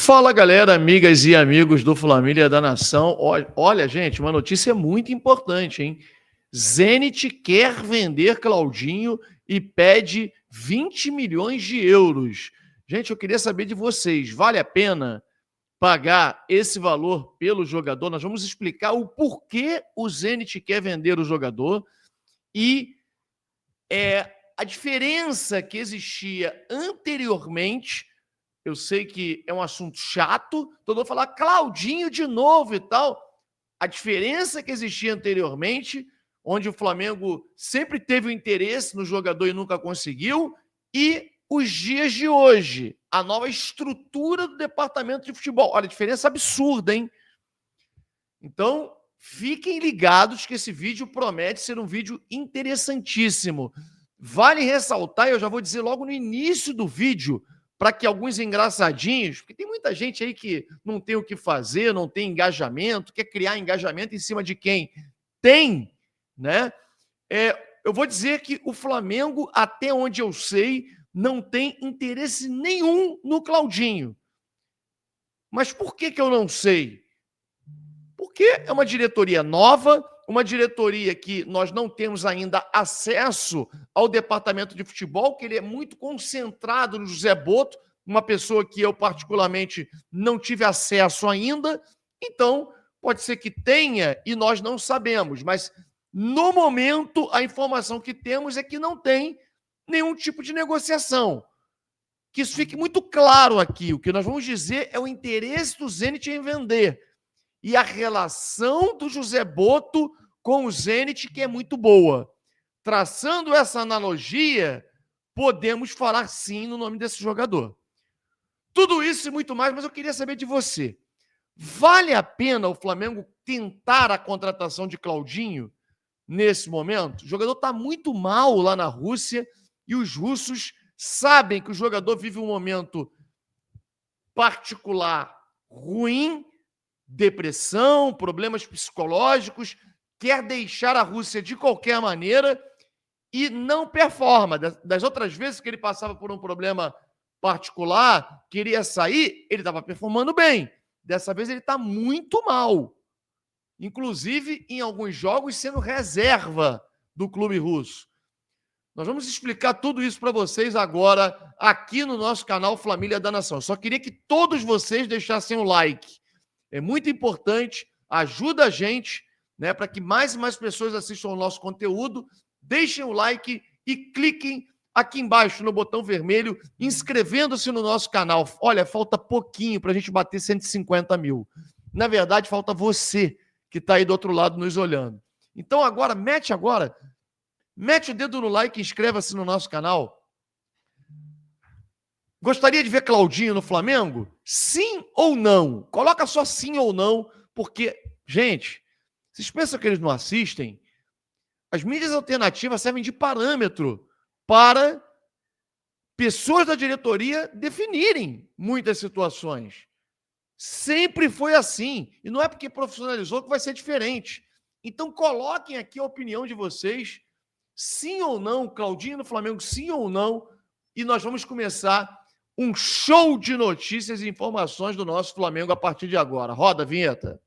Fala, galera, amigas e amigos do Família da Nação. Olha, gente, uma notícia muito importante, hein? Zenit quer vender Claudinho e pede 20 milhões de euros. Gente, eu queria saber de vocês, vale a pena pagar esse valor pelo jogador? Nós vamos explicar o porquê o Zenit quer vender o jogador e a diferença que existia anteriormente. Eu sei que é um assunto chato, todo mundo falar Claudinho de novo e tal. A diferença que existia anteriormente, onde o Flamengo sempre teve o interesse no jogador e nunca conseguiu, e os dias de hoje, a nova estrutura do departamento de futebol. Olha, a diferença absurda, hein? Então, fiquem ligados que esse vídeo promete ser um vídeo interessantíssimo. Vale ressaltar, e eu já vou dizer logo no início do vídeo, para que alguns engraçadinhos, porque tem muita gente aí que não tem o que fazer, não tem engajamento, quer criar engajamento em cima de quem tem, né? Eu vou dizer que o Flamengo, até onde eu sei, não tem interesse nenhum no Claudinho. Mas por que eu não sei? Porque é uma diretoria nova, uma diretoria que nós não temos ainda acesso ao departamento de futebol, que ele é muito concentrado no José Boto, uma pessoa que eu particularmente não tive acesso ainda. Então, pode ser que tenha e nós não sabemos, mas no momento a informação que temos é que não tem nenhum tipo de negociação. Que isso fique muito claro aqui. O que nós vamos dizer é o interesse do Zenit em vender e a relação do José Boto com o Zenit, que é muito boa. Traçando essa analogia, podemos falar sim no nome desse jogador. Tudo isso e muito mais, mas eu queria saber de você. Vale a pena o Flamengo tentar a contratação de Claudinho nesse momento? O jogador está muito mal lá na Rússia e os russos sabem que o jogador vive um momento particular ruim, depressão, problemas psicológicos, quer deixar a Rússia de qualquer maneira e não performa. Das outras vezes que ele passava por um problema particular, queria sair, ele estava performando bem. Dessa vez ele está muito mal. Inclusive, em alguns jogos, sendo reserva do clube russo. Nós vamos explicar tudo isso para vocês agora, aqui no nosso canal Família da Nação. Eu só queria que todos vocês deixassem o like. É muito importante, ajuda a gente, né, para que mais e mais pessoas assistam ao nosso conteúdo. Deixem o like e cliquem aqui embaixo no botão vermelho, inscrevendo-se no nosso canal. Olha, falta pouquinho para a gente bater 150 mil. Na verdade, falta você que está aí do outro lado nos olhando. Então mete o dedo no like e inscreva-se no nosso canal. Gostaria de ver Claudinho no Flamengo? Sim ou não? Coloca só sim ou não, porque, gente, vocês pensam que eles não assistem? As mídias alternativas servem de parâmetro para pessoas da diretoria definirem muitas situações. Sempre foi assim. E não é porque profissionalizou que vai ser diferente. Então, coloquem aqui a opinião de vocês. Sim ou não, Claudinho no Flamengo, sim ou não? E nós vamos começar um show de notícias e informações do nosso Flamengo a partir de agora. Roda a vinheta.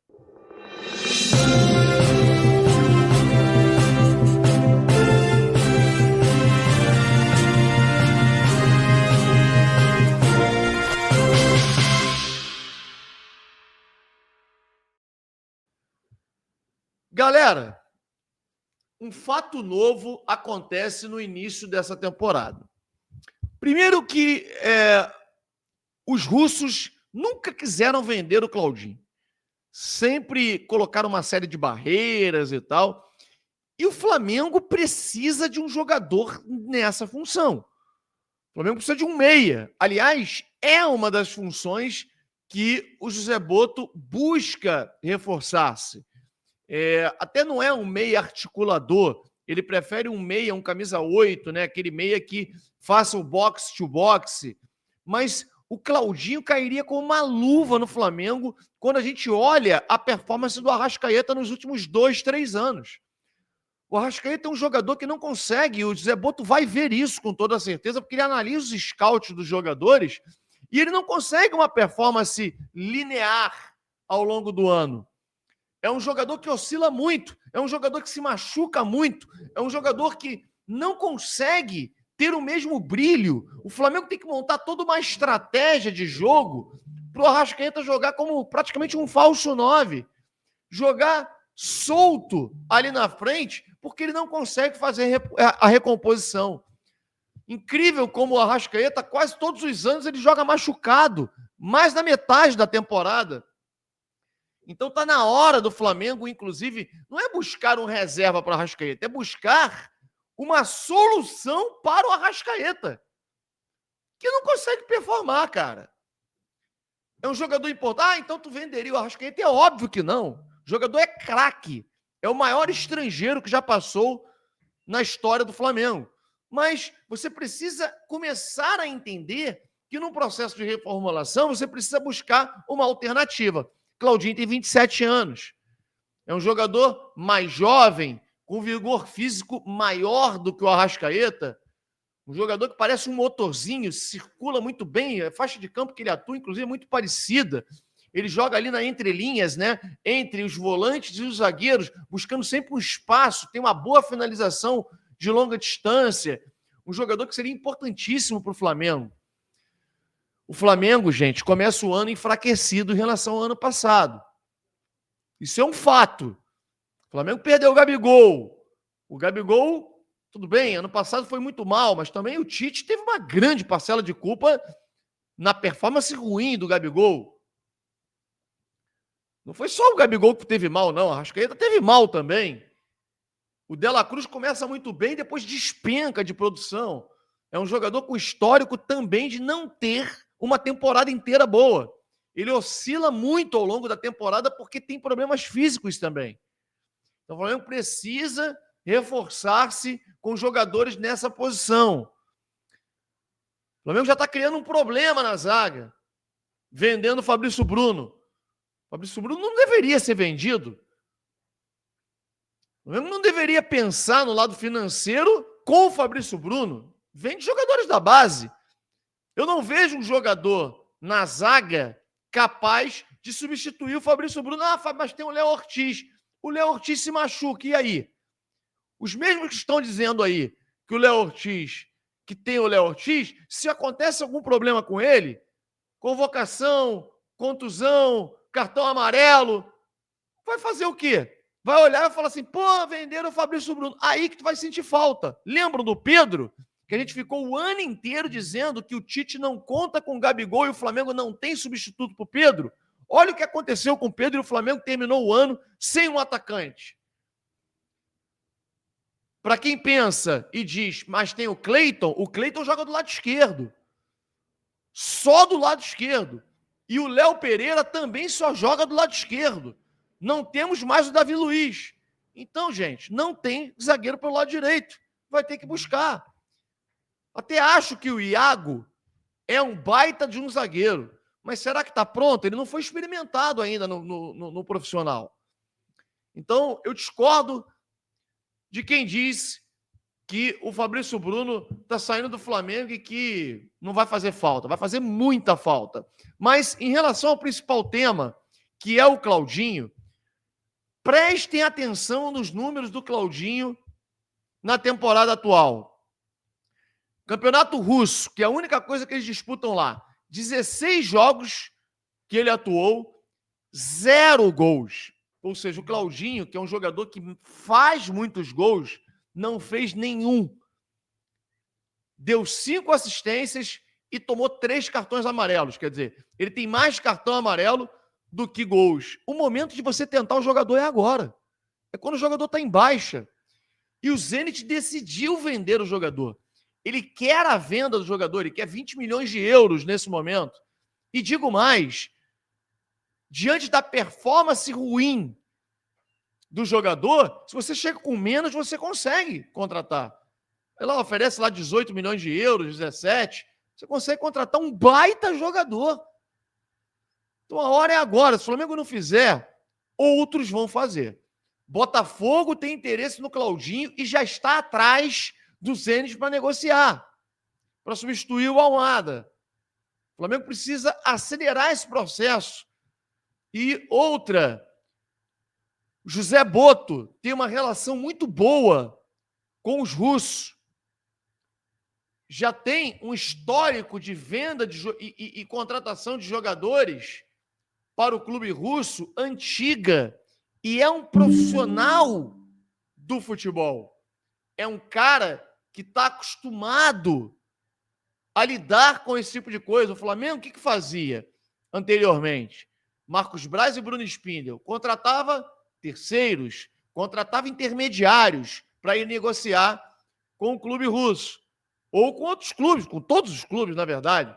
Galera, um fato novo acontece no início dessa temporada. Primeiro que os russos nunca quiseram vender o Claudinho. Sempre colocaram uma série de barreiras e tal. E o Flamengo precisa de um jogador nessa função. O Flamengo precisa de um meia. Aliás, é uma das funções que o José Boto busca reforçar-se. Até não é um meia articulador, ele prefere um meia, um camisa 8, né? Aquele meia que faça o boxe to boxe, mas o Claudinho cairia com uma luva no Flamengo quando a gente olha a performance do Arrascaeta nos últimos 2, 3 anos. O Arrascaeta é um jogador que não consegue, o José Boto vai ver isso com toda certeza, porque ele analisa os scouts dos jogadores E ele não consegue uma performance linear ao longo do ano. É um jogador que oscila muito, é um jogador que se machuca muito, é um jogador que não consegue ter o mesmo brilho. O Flamengo tem que montar toda uma estratégia de jogo para o Arrascaeta jogar como praticamente um falso 9, jogar solto ali na frente, porque ele não consegue fazer a recomposição. Incrível como o Arrascaeta, quase todos os anos, ele joga machucado, mais da metade da temporada. Então tá na hora do Flamengo, inclusive, não é buscar um reserva para o Arrascaeta, é buscar uma solução para o Arrascaeta, que não consegue performar, cara. É um jogador importante. Ah, então tu venderia o Arrascaeta? É óbvio que não. O jogador é craque. É o maior estrangeiro que já passou na história do Flamengo. Mas você precisa começar a entender que num processo de reformulação você precisa buscar uma alternativa. Claudinho tem 27 anos. É um jogador mais jovem, com vigor físico maior do que o Arrascaeta. Um jogador que parece um motorzinho, circula muito bem, a faixa de campo que ele atua, inclusive, é muito parecida. Ele joga ali na entrelinhas, né? Entre os volantes e os zagueiros, buscando sempre um espaço, tem uma boa finalização de longa distância. Um jogador que seria importantíssimo para o Flamengo. O Flamengo, gente, começa o ano enfraquecido em relação ao ano passado. Isso é um fato. O Flamengo perdeu o Gabigol. O Gabigol, tudo bem, ano passado foi muito mal, mas também o Tite teve uma grande parcela de culpa na performance ruim do Gabigol. Não foi só o Gabigol que teve mal, não. A Arrascaeta teve mal também. O De La Cruz começa muito bem, depois despenca de produção. É um jogador com histórico também de não ter uma temporada inteira boa. Ele oscila muito ao longo da temporada porque tem problemas físicos também. Então o Flamengo precisa reforçar-se com jogadores nessa posição. O Flamengo já está criando um problema na zaga, vendendo o Fabrício Bruno. O Fabrício Bruno não deveria ser vendido. O Flamengo não deveria pensar no lado financeiro com o Fabrício Bruno. Vende jogadores da base. Eu não vejo um jogador na zaga capaz de substituir o Fabrício Bruno. Ah, mas tem o Léo Ortiz. O Léo Ortiz se machuca, e aí? Os mesmos que estão dizendo aí que o Léo Ortiz, que tem o Léo Ortiz, se acontece algum problema com ele, convocação, contusão, cartão amarelo, vai fazer o quê? Vai olhar e falar assim, pô, venderam o Fabrício Bruno. Aí que tu vai sentir falta. Lembram do Pedro? Que a gente ficou o ano inteiro dizendo que o Tite não conta com o Gabigol e o Flamengo não tem substituto para o Pedro. Olha o que aconteceu com o Pedro e o Flamengo terminou o ano sem um atacante. Para quem pensa e diz, mas tem o Cleiton joga do lado esquerdo. Só do lado esquerdo. E o Léo Pereira também só joga do lado esquerdo. Não temos mais o Davi Luiz. Então, gente, não tem zagueiro pelo lado direito. Vai ter que buscar. Até acho que o Iago é um baita de um zagueiro. Mas será que está pronto? Ele não foi experimentado ainda no profissional. Então, eu discordo de quem diz que o Fabrício Bruno está saindo do Flamengo e que não vai fazer falta. Vai fazer muita falta. Mas, em relação ao principal tema, que é o Claudinho, prestem atenção nos números do Claudinho na temporada atual. Campeonato Russo, que é a única coisa que eles disputam lá. 16 jogos que ele atuou, 0 gols. Ou seja, o Claudinho, que é um jogador que faz muitos gols, não fez nenhum. Deu 5 assistências e tomou 3 cartões amarelos. Quer dizer, ele tem mais cartão amarelo do que gols. O momento de você tentar o jogador é agora. É quando o jogador está em baixa. E o Zenit decidiu vender o jogador. Ele quer a venda do jogador, ele quer 20 milhões de euros nesse momento. E digo mais, diante da performance ruim do jogador, se você chega com menos, você consegue contratar. Ela oferece lá 18 milhões de euros, 17. Você consegue contratar um baita jogador. Então a hora é agora. Se o Flamengo não fizer, outros vão fazer. Botafogo tem interesse no Claudinho e já está atrás do Zenit para negociar, para substituir o Almada. O Flamengo precisa acelerar esse processo. E outra, José Botto tem uma relação muito boa com os russos. Já tem um histórico de venda e contratação de jogadores para o clube russo antiga, e é um profissional do futebol. É um cara que está acostumado a lidar com esse tipo de coisa. O Flamengo, o que fazia anteriormente? Marcos Braz e Bruno Spindel contratava terceiros, contratava intermediários para ir negociar com o clube russo, ou com outros clubes, com todos os clubes, na verdade.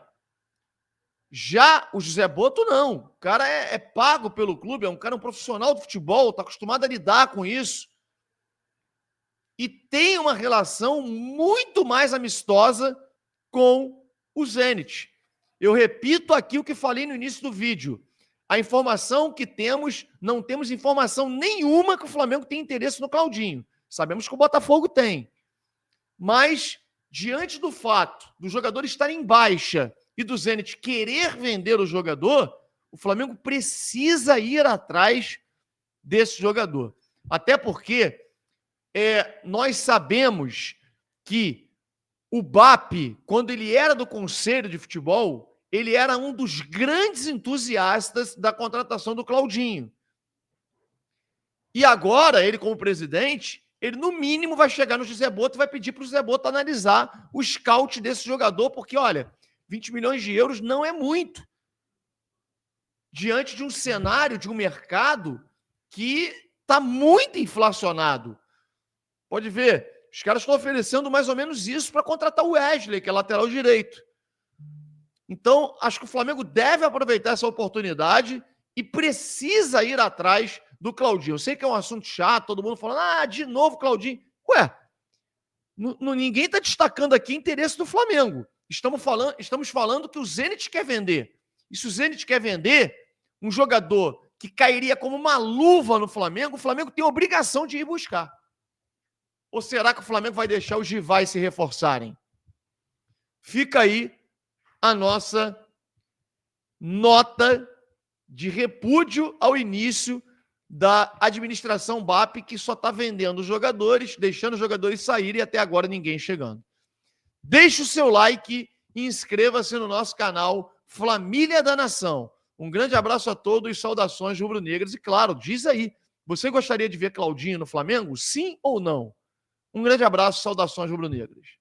Já o José Botto, não. O cara é pago pelo clube, é um cara, um profissional do futebol, está acostumado a lidar com isso. E tem uma relação muito mais amistosa com o Zenit. Eu repito aqui o que falei no início do vídeo. A informação que temos, não temos informação nenhuma que o Flamengo tem interesse no Claudinho. Sabemos que o Botafogo tem. Mas, diante do fato do jogador estar em baixa e do Zenit querer vender o jogador, o Flamengo precisa ir atrás desse jogador. Até porque nós sabemos que o BAP, quando ele era do Conselho de Futebol, ele era um dos grandes entusiastas da contratação do Claudinho. E agora, ele como presidente, ele no mínimo vai chegar no José Botto e vai pedir para o José Botto analisar o scout desse jogador, porque, olha, 20 milhões de euros não é muito. Diante de um cenário, de um mercado que está muito inflacionado. Pode ver, os caras estão oferecendo mais ou menos isso para contratar o Wesley, que é lateral direito. Então, acho que o Flamengo deve aproveitar essa oportunidade e precisa ir atrás do Claudinho. Eu sei que é um assunto chato, todo mundo falando, de novo Claudinho. Ué, ninguém está destacando aqui interesse do Flamengo. Estamos falando que o Zenit quer vender. E se o Zenit quer vender um jogador que cairia como uma luva no Flamengo, o Flamengo tem a obrigação de ir buscar. Ou será que o Flamengo vai deixar os rivais se reforçarem? Fica aí a nossa nota de repúdio ao início da administração BAP, que só está vendendo jogadores, deixando os jogadores saírem e até agora ninguém chegando. Deixe o seu like e inscreva-se no nosso canal Família da Nação. Um grande abraço a todos e saudações rubro-negras. E claro, diz aí, você gostaria de ver Claudinho no Flamengo? Sim ou não? Um grande abraço, saudações rubro-negras.